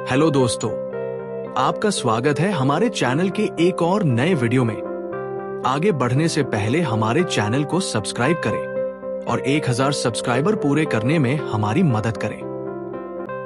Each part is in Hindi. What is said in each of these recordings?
हेलो दोस्तों, आपका स्वागत है हमारे चैनल के एक और नए वीडियो में। आगे बढ़ने से पहले हमारे चैनल को सब्सक्राइब करें और 1000 सब्सक्राइबर पूरे करने में हमारी मदद करें।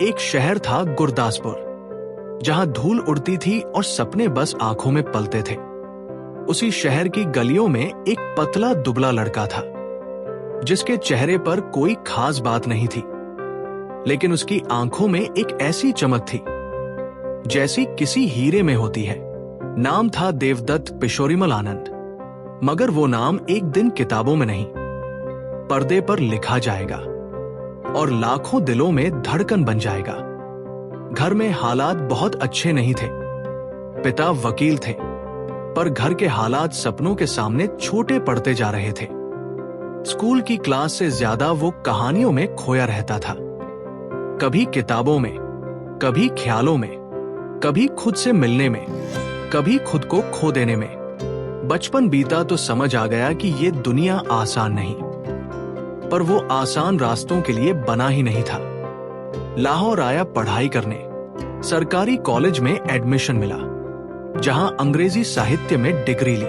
एक शहर था गुरदासपुर, जहां धूल उड़ती थी और सपने बस आंखों में पलते थे। उसी शहर की गलियों में एक पतला दुबला लड़का था, जिसके चेहरे पर कोई खास बात नहीं थी, लेकिन उसकी आंखों में एक ऐसी चमक थी जैसी किसी हीरे में होती है। नाम था देवदत्त पिशोरीमल आनंद, मगर वो नाम एक दिन किताबों में नहीं, पर्दे पर लिखा जाएगा और लाखों दिलों में धड़कन बन जाएगा। घर में हालात बहुत अच्छे नहीं थे। पिता वकील थे, पर घर के हालात सपनों के सामने छोटे पड़ते जा रहे थे। स्कूल की क्लास से ज्यादा वो कहानियों में खोया रहता था, कभी किताबों में, कभी ख्यालों में, कभी खुद से मिलने में, कभी खुद को खो देने में। बचपन बीता तो समझ आ गया कि ये दुनिया आसान नहीं, पर वो आसान रास्तों के लिए बना ही नहीं था। लाहौर आया पढ़ाई करने। सरकारी कॉलेज में एडमिशन मिला, जहां अंग्रेजी साहित्य में डिग्री ली,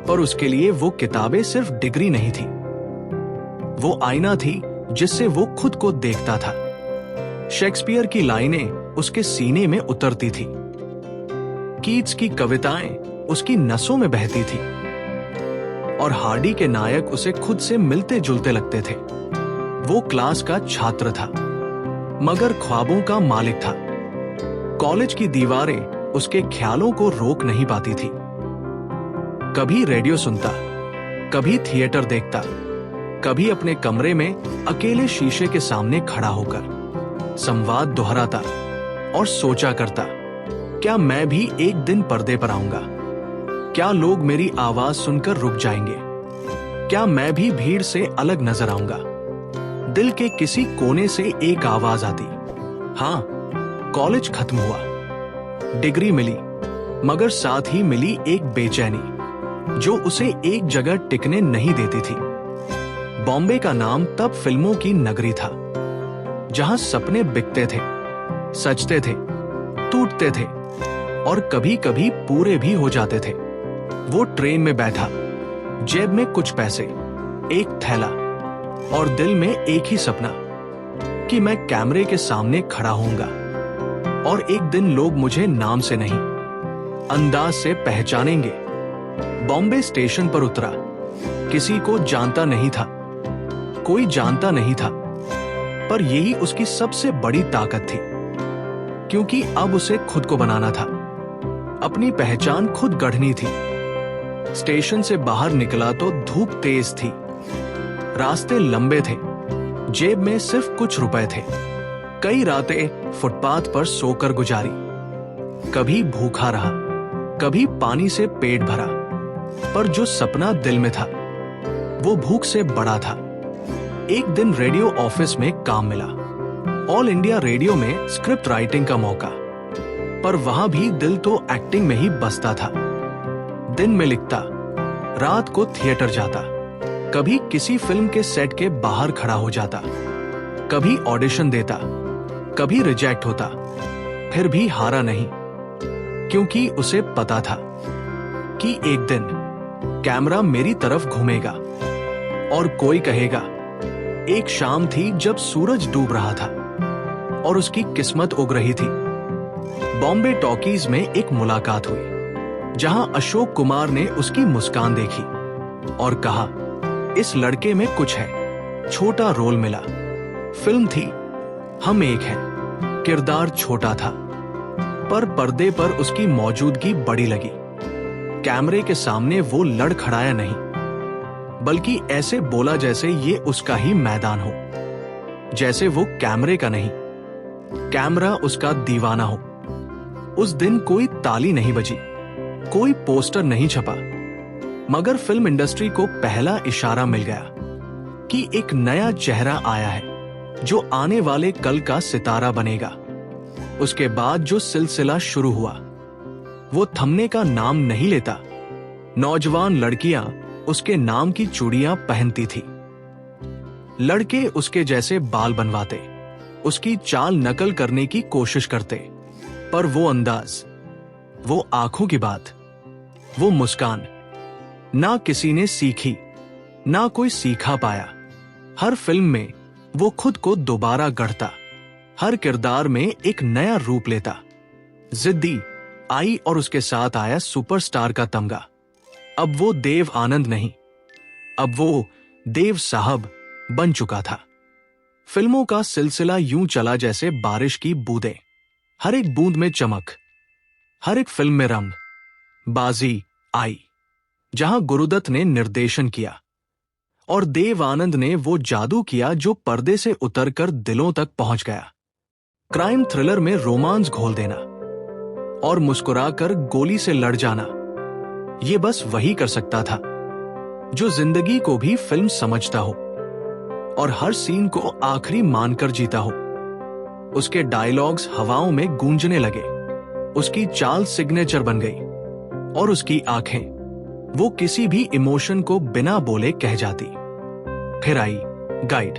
पर उसके लिए वो किताबें सिर्फ डिग्री नहीं थी, वो आईना थी जिससे वो खुद को देखता था। शेक्सपियर की लाइनें उसके सीने में उतरती थी, कीट्स की कविताएं उसकी नसों में बहती थी, और हार्डी के नायक उसे खुद से मिलते जुलते लगते थे। वो क्लास का छात्र था, मगर ख्वाबों का मालिक था। कॉलेज की दीवारें उसके ख्यालों को रोक नहीं पाती थी। कभी रेडियो सुनता, कभी थिएटर देखता, कभी अपने कमरे में अकेले शीशे के सामने खड़ा होकर संवाद दोहराता और सोचा करता, क्या मैं भी एक दिन पर्दे पर आऊंगा? क्या लोग मेरी आवाज सुनकर रुक जाएंगे? क्या मैं भी भीड़ से अलग नजर आऊंगा? दिल के किसी कोने से एक आवाज आती, हाँ, कॉलेज खत्म हुआ, डिग्री मिली, मगर साथ ही मिली एक बेचैनी जो उसे एक जगह टिकने नहीं देती थी। बॉम्बे का नाम तब फिल्मों की नगरी था, जहां सपने बिकते थे, सजते थे, टूटते थे और कभी कभी पूरे भी हो जाते थे। वो ट्रेन में बैठा, जेब में कुछ पैसे, एक थैला और दिल में एक ही सपना कि मैं कैमरे के सामने खड़ा होऊंगा और एक दिन लोग मुझे नाम से नहीं, अंदाज से पहचानेंगे। बॉम्बे स्टेशन पर उतरा, किसी को जानता नहीं था, कोई जानता नहीं था, पर यही उसकी सबसे बड़ी ताकत थी, क्योंकि अब उसे खुद को बनाना था, अपनी पहचान खुद गढ़नी थी। स्टेशन से बाहर निकला तो धूप तेज थी, रास्ते लंबे थे, जेब में सिर्फ कुछ रुपए थे। कई रातें फुटपाथ पर सोकर गुजारी, कभी भूखा रहा, कभी पानी से पेट भरा, पर जो सपना दिल में था वो भूख से बड़ा था। एक दिन रेडियो ऑफिस में काम मिला, ऑल इंडिया रेडियो में स्क्रिप्ट राइटिंग का मौका, पर वहां भी दिल तो एक्टिंग में ही बसता था। दिन में लिखता, रात को थिएटर जाता, कभी किसी फिल्म के सेट के बाहर खड़ा हो जाता, कभी ऑडिशन देता, कभी रिजेक्ट होता, फिर भी हारा नहीं, क्योंकि उसे पता था कि एक दिन कैमरा मेरी तरफ घूमेगा और कोई कहेगा, एक शाम थी जब सूरज डूब रहा था और उसकी किस्मत उग रही थी। बॉम्बे टॉकीज में एक मुलाकात हुई, जहां अशोक कुमार ने उसकी मुस्कान देखी और कहा, इस लड़के में कुछ है। छोटा रोल मिला, फिल्म थी, हम एक हैं। किरदार छोटा था, पर पर्दे पर उसकी मौजूदगी बड़ी लगी। कैमरे के सामने वो लड़खड़ाया नहीं, बल्कि ऐसे बोला जैसे ये उसका ही मैदान हो, जैसे वो कैमरे का नहीं, कैमरा उसका दीवाना हो। उस दिन कोई ताली नहीं बजी, कोई पोस्टर नहीं छपा, मगर फिल्म इंडस्ट्री को पहला इशारा मिल गया कि एक नया चेहरा आया है जो आने वाले कल का सितारा बनेगा। उसके बाद जो सिलसिला शुरू हुआ, वो थमने का नाम नहीं लेता। नौजवान लड़कियां उसके नाम की चूड़ियां पहनती थी, लड़के उसके जैसे बाल बनवाते, उसकी चाल नकल करने की कोशिश करते, पर वो अंदाज, वो आंखों की बात, वो मुस्कान ना किसी ने सीखी, ना कोई सीखा पाया। हर फिल्म में वो खुद को दोबारा गढ़ता, हर किरदार में एक नया रूप लेता। जिद्दी आई और उसके साथ आया सुपरस्टार का तमगा। अब वो देव आनंद नहीं, अब वो देव साहब बन चुका था। फिल्मों का सिलसिला यूं चला जैसे बारिश की बूंदें, हर एक बूंद में चमक, हर एक फिल्म में रंग। बाजी आई, जहां गुरुदत्त ने निर्देशन किया और देव आनंद ने वो जादू किया जो पर्दे से उतरकर दिलों तक पहुंच गया। क्राइम थ्रिलर में रोमांस घोल देना और मुस्कुराकर गोली से लड़ जाना, ये बस वही कर सकता था जो जिंदगी को भी फिल्म समझता हो और हर सीन को आखिरी मानकर जीता हो। उसके डायलॉग्स हवाओं में गूंजने लगे, उसकी चाल सिग्नेचर बन गई और उसकी आंखें, वो किसी भी इमोशन को बिना बोले कह जाती। फिर आई गाइड,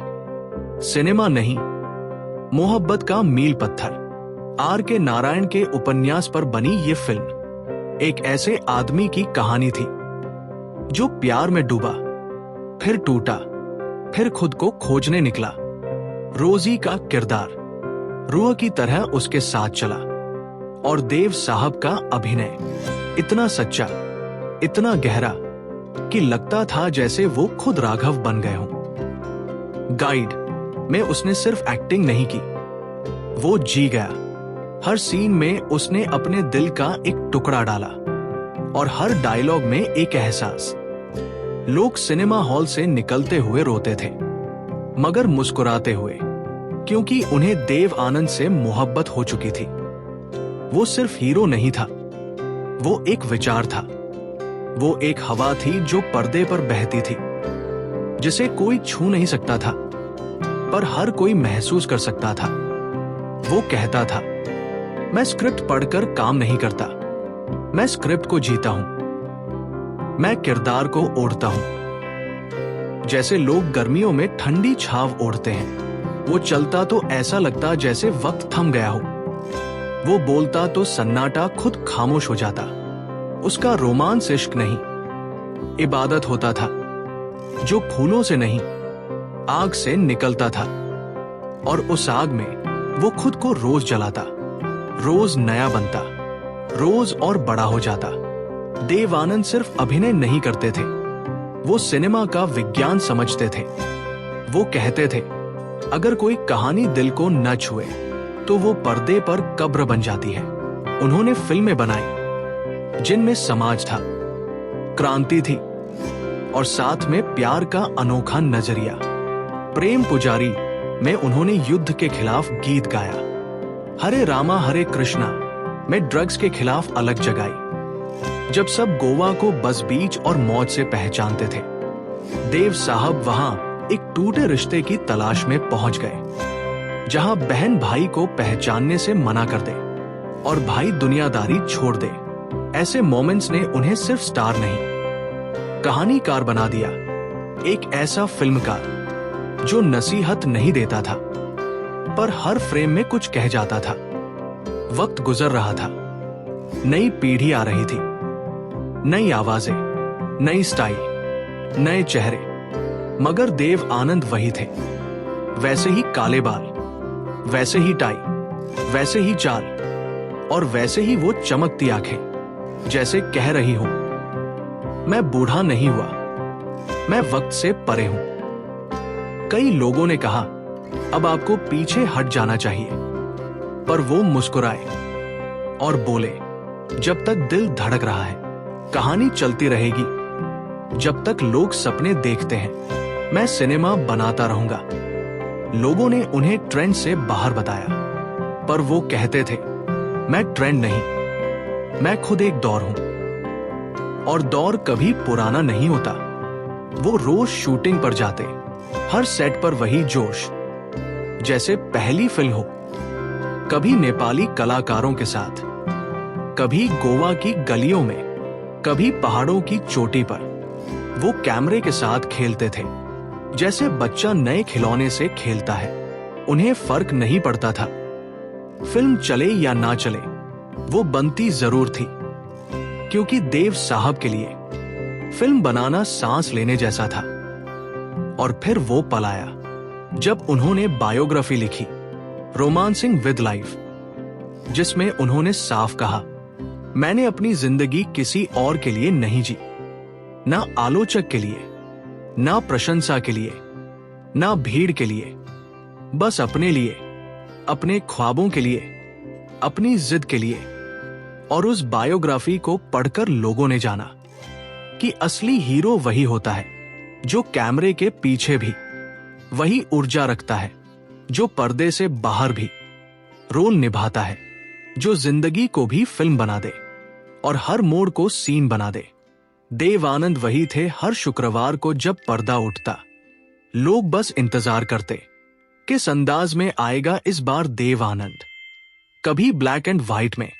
सिनेमा नहीं, मोहब्बत का मील पत्थर। R.K. नारायण के उपन्यास पर बनी ये फिल्म एक ऐसे आदमी की कहानी थी जो प्यार में डूबा, फिर टूटा, फिर खुद को खोजने निकला। रोजी का किरदार रूह की तरह उसके साथ चला और देव साहब का अभिनय इतना सच्चा, इतना गहरा कि लगता था जैसे वो खुद राघव बन गए हों। गाइड में उसने सिर्फ एक्टिंग नहीं की, वो जी गया। हर सीन में उसने अपने दिल का एक टुकड़ा डाला और हर डायलॉग में एक एहसास। लोग सिनेमा हॉल से निकलते हुए रोते थे, मगर मुस्कुराते हुए, क्योंकि उन्हें देव आनंद से मोहब्बत हो चुकी थी। वो सिर्फ हीरो नहीं था, वो एक विचार था, वो एक हवा थी जो पर्दे पर बहती थी, जिसे कोई छू नहीं सकता था, पर हर कोई महसूस कर सकता था। वो कहता था, मैं स्क्रिप्ट पढ़कर काम नहीं करता, मैं स्क्रिप्ट को जीता हूं, मैं किरदार को ओढ़ता हूं। जैसे लोग गर्मियों में ठंडी छाव ओढ़ते हैं, वो चलता तो ऐसा लगता जैसे वक्त थम गया हो, वो बोलता तो सन्नाटा खुद खामोश हो जाता। उसका रोमांस इश्क नहीं, इबादत होता था, जो फूलों से नहीं, आग से निकलता था। और उस आग में वो खुद को रोज जलाता, रोज नया बनता, रोज और बड़ा हो जाता। देव आनंद सिर्फ अभिनय नहीं करते थे, वो सिनेमा का विज्ञान समझते थे। वो कहते थे, अगर कोई कहानी दिल को न छुए तो वो पर्दे पर कब्र बन जाती है। उन्होंने फिल्में बनाई जिनमें समाज था, क्रांति थी और साथ में प्यार का अनोखा नजरिया। प्रेम पुजारी में उन्होंने युद्ध के खिलाफ गीत गाया, हरे रामा हरे कृष्णा में ड्रग्स के खिलाफ अलग जगाई। जब सब गोवा को बस बीच और मौज से पहचानते थे, देव साहब वहां एक टूटे रिश्ते की तलाश में पहुंच गए, जहां बहन भाई को पहचानने से मना कर दे और भाई दुनियादारी छोड़ दे। ऐसे मोमेंट्स ने उन्हें सिर्फ स्टार नहीं, कहानीकार बना दिया। एक ऐसा फिल्मकार जो नसीहत नहीं देता था, पर हर फ्रेम में कुछ कह जाता था। वक्त गुजर रहा था, नई पीढ़ी आ रही थी, नई आवाजें, नई स्टाइल, नए चेहरे, मगर देव आनंद वही थे। वैसे ही काले बाल, वैसे ही टाई, वैसे ही चाल और वैसे ही वो चमकती आंखें, जैसे कह रही हो, मैं बूढ़ा नहीं हुआ, मैं वक्त से परे हूं। कई लोगों ने कहा, अब आपको पीछे हट जाना चाहिए, पर वो मुस्कुराए और बोले, जब तक दिल धड़क रहा है, कहानी चलती रहेगी। जब तक लोग सपने देखते हैं, मैं सिनेमा बनाता रहूंगा। लोगों ने उन्हें ट्रेंड से बाहर बताया, पर वो कहते थे, मैं ट्रेंड नहीं, मैं खुद एक दौर हूं। और दौर कभी पुराना नहीं होता। वो रोज शूटिंग पर जाते, हर सेट पर वही जोश, जैसे पहली फिल्म हो। कभी नेपाली कलाकारों के साथ, कभी गोवा की गलियों में, कभी पहाड़ों की चोटी पर। वो कैमरे के साथ खेलते थे, जैसे बच्चा नए खिलौने से खेलता है। उन्हें फर्क नहीं पड़ता था, फिल्म चले या ना चले, वो बनती जरूर थी, क्योंकि देव साहब के लिए फिल्म बनाना सांस लेने जैसा था। और फिर वो पल आया जब उन्होंने बायोग्राफी लिखी, रोमांसिंग विद लाइफ, जिसमें उन्होंने साफ कहा, मैंने अपनी जिंदगी किसी और के लिए नहीं जी, ना आलोचक के लिए, ना प्रशंसा के लिए, ना भीड़ के लिए, बस अपने लिए, अपने ख्वाबों के लिए, अपनी जिद के लिए। और उस बायोग्राफी को पढ़कर लोगों ने जाना कि असली हीरो वही होता है जो कैमरे के पीछे भी वही ऊर्जा रखता है, जो पर्दे से बाहर भी रोल निभाता है, जो जिंदगी को भी फिल्म बना दे और हर मोड़ को सीन बना दे। देव आनंद वही थे। हर शुक्रवार को जब पर्दा उठता, लोग बस इंतजार करते किस अंदाज में आएगा इस बार देव आनंद। कभी ब्लैक एंड व्हाइट में,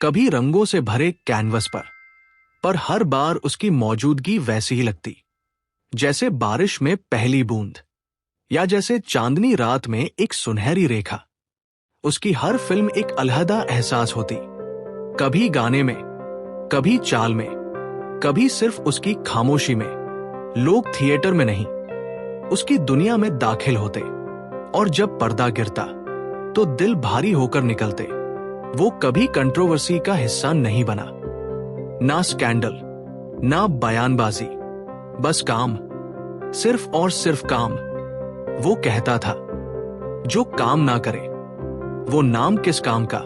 कभी रंगों से भरे कैनवस पर हर बार उसकी मौजूदगी वैसी ही लगती, जैसे बारिश में पहली बूंद या जैसे चांदनी रात में एक सुनहरी रेखा। उसकी हर फिल्म एक अलहदा एहसास होती, कभी गाने में, कभी चाल में, कभी सिर्फ उसकी खामोशी में। लोग थिएटर में नहीं, उसकी दुनिया में दाखिल होते, और जब पर्दा गिरता तो दिल भारी होकर निकलते। वो कभी कंट्रोवर्सी का हिस्सा नहीं बना, ना स्कैंडल, ना बयानबाजी, बस काम, सिर्फ और सिर्फ काम। वो कहता था, जो काम ना करे वो नाम किस काम का।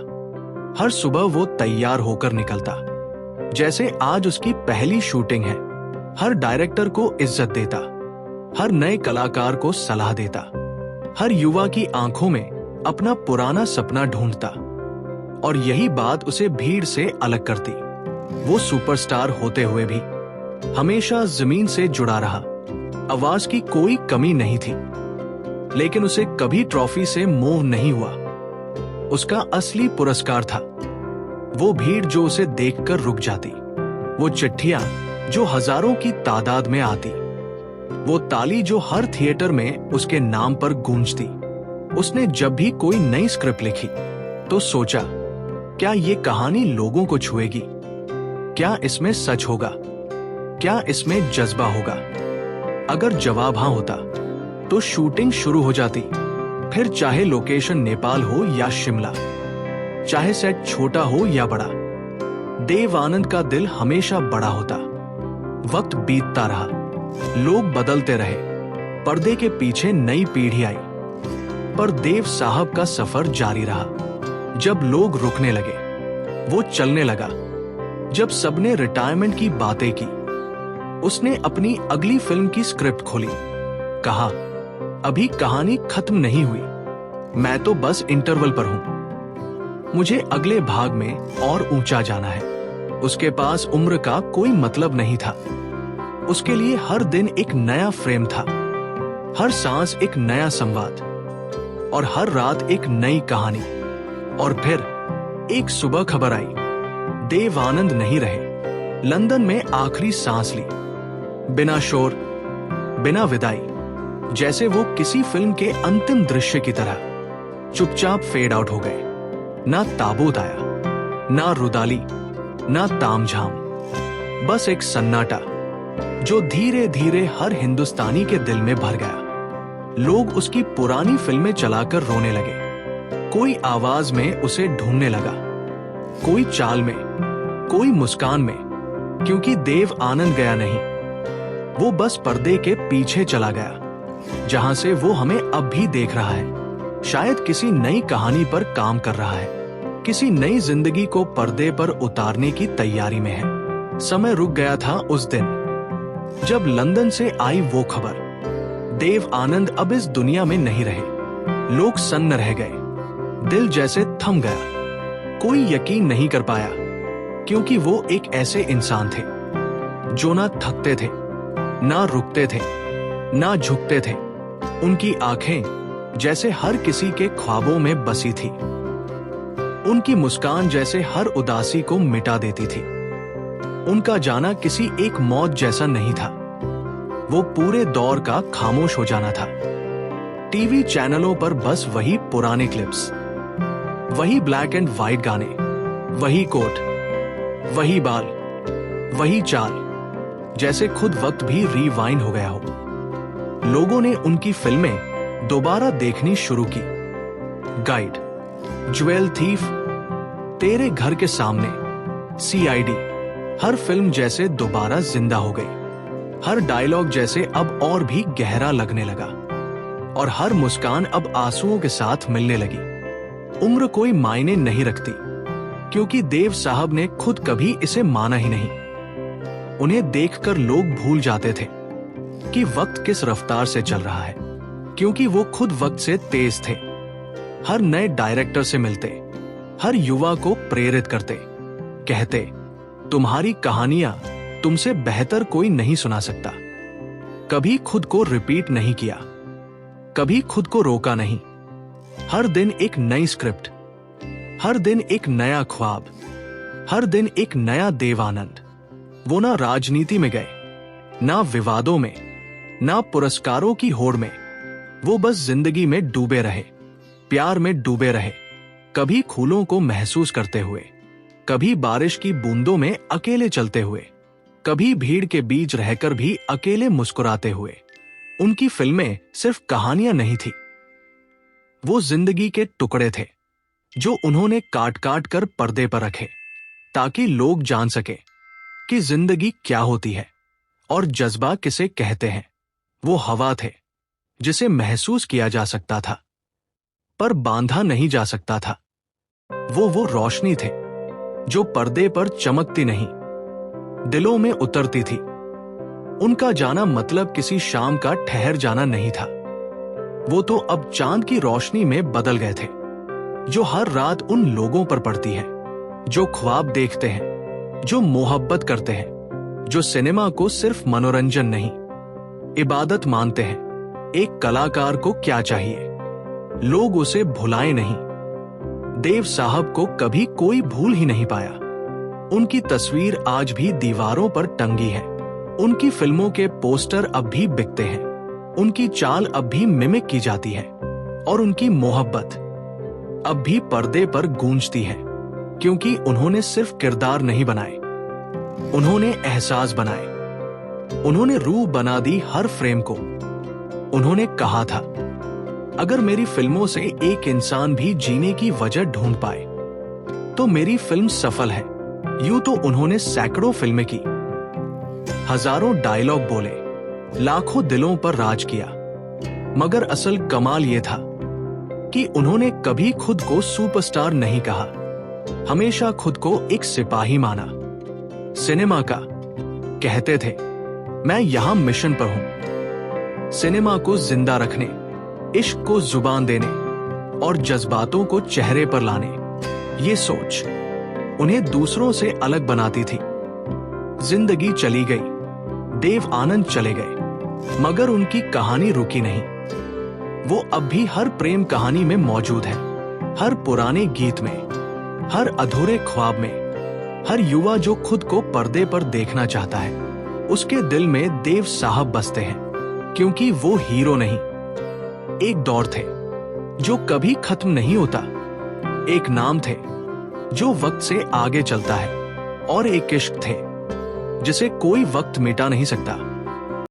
हर सुबह वो तैयार होकर निकलता जैसे आज उसकी पहली शूटिंग है। हर डायरेक्टर को इज्जत देता, हर नए कलाकार को सलाह देता, हर युवा की आंखों में अपना पुराना सपना ढूंढता। और यही बात उसे भीड़ से अलग करती। वो सुपरस्टार होते हुए भी हमेशा जमीन से जुड़ा रहा। आवाज की कोई कमी नहीं थी, लेकिन उसे कभी ट्रॉफी से मोह नहीं हुआ। उसका असली पुरस्कार था वो भीड़ जो उसे देखकर रुक जाती, वो चिट्ठियां जो हजारों की तादाद में आती, वो ताली जो हर थिएटर में उसके नाम पर गूंजती। उसने जब भी कोई नई स्क्रिप्ट लिखी तो सोचा, क्या ये कहानी लोगों को छुएगी? क्या इसमें सच होगा? क्या इसमें जज्बा होगा? अगर जवाब हाँ होता तो शूटिंग शुरू हो जाती। फिर चाहे लोकेशन नेपाल हो या शिमला, चाहे सेट छोटा हो या बड़ा, देव आनंद का दिल हमेशा बड़ा होता। वक्त बीतता रहा, लोग बदलते रहे, पर्दे के पीछे नई पीढ़ी आई, पर देव साहब का सफर जारी रहा। जब लोग रुकने लगे, वो चलने लगा। जब सबने रिटायरमेंट की बातें की, उसने अपनी अगली फिल्म की स्क्रिप्ट खोली। कहा, अभी कहानी खत्म नहीं हुई, मैं तो बस इंटरवल पर हूं। मुझे अगले भाग में और ऊंचा जाना है। उसके पास उम्र का कोई मतलब नहीं था। उसके लिए हर दिन एक नया फ्रेम था, हर सांस एक नया संवाद, और हर रात एक नई कहानी। और फिर एक सुबह खबर आई, देव आनंद नहीं रहे। लंदन में आखिरी सांस ली, बिना शोर, बिना विदाई, जैसे वो किसी फिल्म के अंतिम दृश्य की तरह चुपचाप फेड आउट हो गए। ना ताबूत आया, ना रुदाली, ना तामझाम, बस एक सन्नाटा जो धीरे धीरे हर हिंदुस्तानी के दिल में भर गया। लोग उसकी पुरानी फिल्में चलाकर रोने लगे, कोई आवाज में उसे ढूंढने लगा, कोई चाल में, कोई मुस्कान में, क्योंकि देव आनंद गया नहीं, वो बस पर्दे के पीछे चला गया, जहां से वो हमें अब भी देख रहा है। शायद किसी नई कहानी पर काम कर रहा है, किसी नई जिंदगी को पर्दे पर उतारने की तैयारी में है। समय रुक गया था उस दिन जब लंदन से आई वो खबर, देव आनंद अब इस दुनिया में नहीं रहे। लोग सन्न रह गए, दिल जैसे थम गया। कोई यकीन नहीं कर पाया, क्योंकि वो एक ऐसे इंसान थे जो ना थकते थे, ना रुकते थे, ना झुकते थे। उनकी आंखें जैसे हर किसी के ख्वाबों में बसी थी। उनकी मुस्कान जैसे हर उदासी को मिटा देती थी। उनका जाना किसी एक मौत जैसा नहीं था, वो पूरे दौर का खामोश हो जाना था। टीवी चैनलों पर बस वही पुराने क्लिप्स, वही ब्लैक एंड व्हाइट गाने, वही कोट, वही बाल, वही चाल, जैसे खुद वक्त भी रिवाइंड हो गया हो। लोगों ने उनकी फिल्में दोबारा देखनी शुरू की। गाइड, ज्वेल थीफ, तेरे घर के सामने, CID, हर फिल्म जैसे दोबारा जिंदा हो गई। हर डायलॉग जैसे अब और भी गहरा लगने लगा और हर मुस्कान अब आंसुओं के साथ मिलने लगी। उम्र कोई मायने नहीं रखती, क्योंकि देव साहब ने खुद कभी इसे माना ही नहीं। उन्हें देखकर लोग भूल जाते थे कि वक्त किस रफ्तार से चल रहा है, क्योंकि वो खुद वक्त से तेज थे। हर नए डायरेक्टर से मिलते, हर युवा को प्रेरित करते, कहते, तुम्हारी कहानियां तुमसे बेहतर कोई नहीं सुना सकता। कभी खुद को रिपीट नहीं किया, कभी खुद को रोका नहीं। हर दिन एक नई स्क्रिप्ट, हर दिन एक नया ख्वाब, हर दिन एक नया देव आनंद। वो ना राजनीति में गए, ना विवादों में, ना पुरस्कारों की होड़ में। वो बस जिंदगी में डूबे रहे, प्यार में डूबे रहे, कभी फूलों को महसूस करते हुए, कभी बारिश की बूंदों में अकेले चलते हुए, कभी भीड़ के बीच रहकर भी अकेले मुस्कुराते हुए। उनकी फिल्में सिर्फ कहानियां नहीं थी, वो जिंदगी के टुकड़े थे जो उन्होंने काट काट कर पर्दे पर रखे, ताकि लोग जान सके कि जिंदगी क्या होती है और जज्बा किसे कहते हैं। वो हवा थे जिसे महसूस किया जा सकता था पर बांधा नहीं जा सकता था। वो रोशनी थे जो पर्दे पर चमकती नहीं, दिलों में उतरती थी। उनका जाना मतलब किसी शाम का ठहर जाना नहीं था। वो तो अब चांद की रोशनी में बदल गए थे, जो हर रात उन लोगों पर पड़ती है जो ख्वाब देखते हैं, जो मोहब्बत करते हैं, जो सिनेमा को सिर्फ मनोरंजन नहीं, इबादत मानते हैं। एक कलाकार को क्या चाहिए, लोग उसे भुलाए नहीं। देव साहब को कभी कोई भूल ही नहीं पाया। उनकी तस्वीर आज भी दीवारों पर टंगी है। उनकी फिल्मों के पोस्टर अब भी बिकते हैं, उनकी चाल अब भी मिमिक की जाती है और उनकी मोहब्बत अब भी पर्दे पर गूंजती है, क्योंकि उन्होंने सिर्फ किरदार नहीं बनाए, उन्होंने एहसास बनाए। उन्होंने रूह बना दी हर फ्रेम को। उन्होंने कहा था, अगर मेरी फिल्मों से एक इंसान भी जीने की वजह ढूंढ पाए तो मेरी फिल्म सफल है। यूं तो उन्होंने सैकड़ों फिल्में की, हजारों डायलॉग बोले, लाखों दिलों पर राज किया, मगर असल कमाल यह था कि उन्होंने कभी खुद को सुपरस्टार नहीं कहा, हमेशा खुद को एक सिपाही माना। सिनेमा का कहते थे, मैं यहां मिशन पर हूं, सिनेमा को जिंदा रखने, इश्क को जुबान देने और जज्बातों को चेहरे पर लाने। ये सोच उन्हें दूसरों से अलग बनाती थी। जिंदगी चली गई, देव आनंद चले गए, मगर उनकी कहानी रुकी नहीं। वो अब भी हर प्रेम कहानी में मौजूद है, हर पुराने गीत में, हर अधूरे ख्वाब में। हर युवा जो खुद को पर्दे पर देखना चाहता है, उसके दिल में देव साहब बसते हैं, क्योंकि वो हीरो नहीं, एक दौर थे जो कभी खत्म नहीं होता, एक नाम थे जो वक्त से आगे चलता है, और एक इश्क थे जिसे कोई वक्त मिटा नहीं सकता।